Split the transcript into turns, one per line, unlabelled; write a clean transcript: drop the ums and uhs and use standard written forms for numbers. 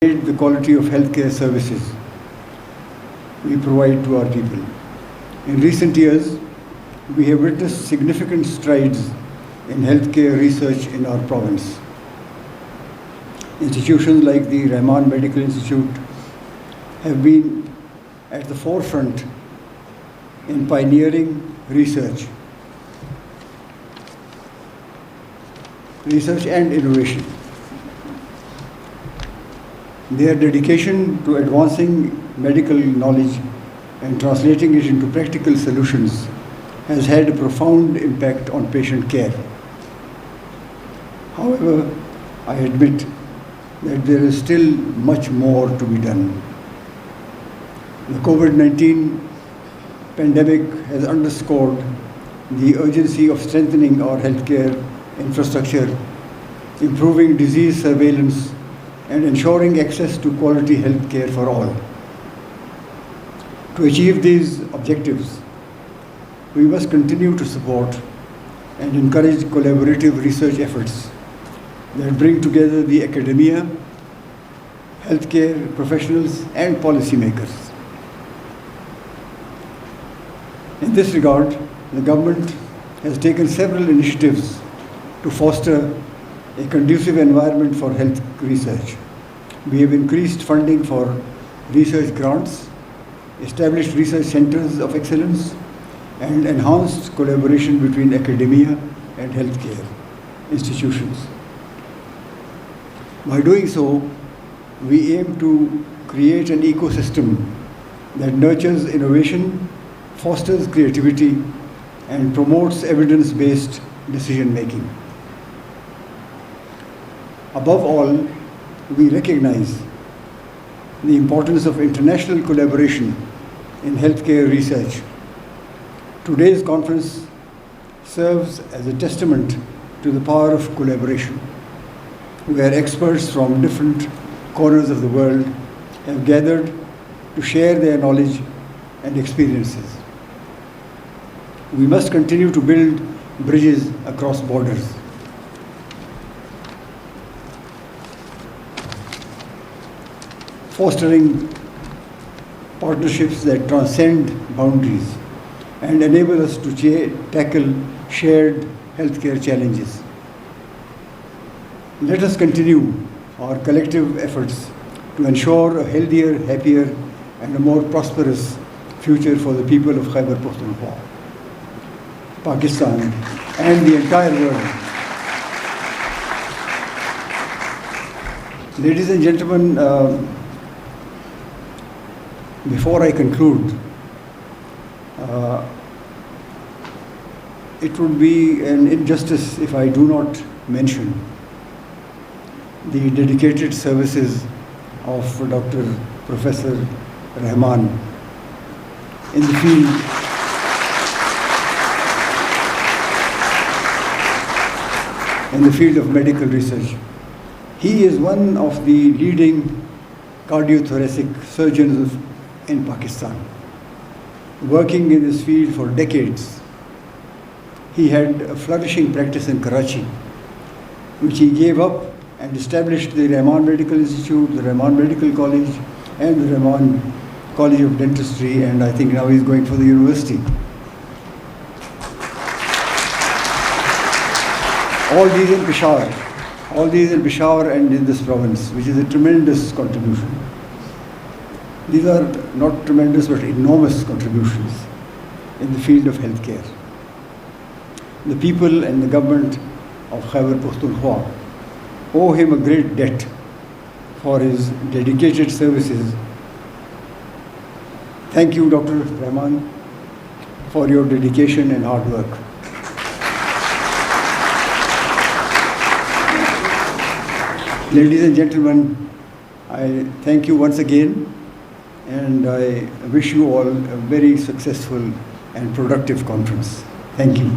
the quality of healthcare services we provide to our people. In recent years, we have witnessed significant strides in healthcare research in our province. Institutions like the Rahman Medical Institute have been at the forefront in pioneering research and innovation. Their dedication to advancing medical knowledge and translating it into practical solutions has had a profound impact on patient care. However, I admit that there is still much more to be done. The COVID-19 pandemic has underscored the urgency of strengthening our healthcare infrastructure, improving disease surveillance, and ensuring access to quality health care for all. To achieve these objectives, we must continue to support and encourage collaborative research efforts that bring together the academia, healthcare professionals, and policymakers. In this regard, the government has taken several initiatives to foster a conducive environment for health research. We have increased funding for research grants, established research centers of excellence, and enhanced collaboration between academia and healthcare institutions. By doing so, we aim to create an ecosystem that nurtures innovation, fosters creativity, and promotes evidence-based decision-making. Above all, we recognize the importance of international collaboration in healthcare research. Today's conference serves as a testament to the power of collaboration, where experts from different corners of the world have gathered to share their knowledge and experiences. We must continue to build bridges across borders. Fostering partnerships that transcend boundaries and enable us to tackle shared healthcare challenges. Let us continue our collective efforts to ensure a healthier, happier, and a more prosperous future for the people of Khyber Pakhtunkhwa, Pakistan, and the entire world. Ladies and gentlemen, before I conclude, it would be an injustice if I do not mention the dedicated services of Dr. Professor Rahman in the field of medical research. He is one of the leading cardiothoracic surgeons in Pakistan, working in this field for decades. He had a flourishing practice in Karachi, which he gave up and established the Rahman Medical Institute, the Rahman Medical College, and the Rahman College of Dentistry, and I think now he's going for the university. All these in Peshawar and in this province, which is a tremendous contribution. These are not tremendous but enormous contributions in the field of healthcare. The people and the government of Khyber Pakhtunkhwa owe him a great debt for his dedicated services. Thank you, Dr. Rahman, for your dedication and hard work. Ladies and gentlemen, I thank you once again, and I wish you all a very successful and productive conference. Thank you.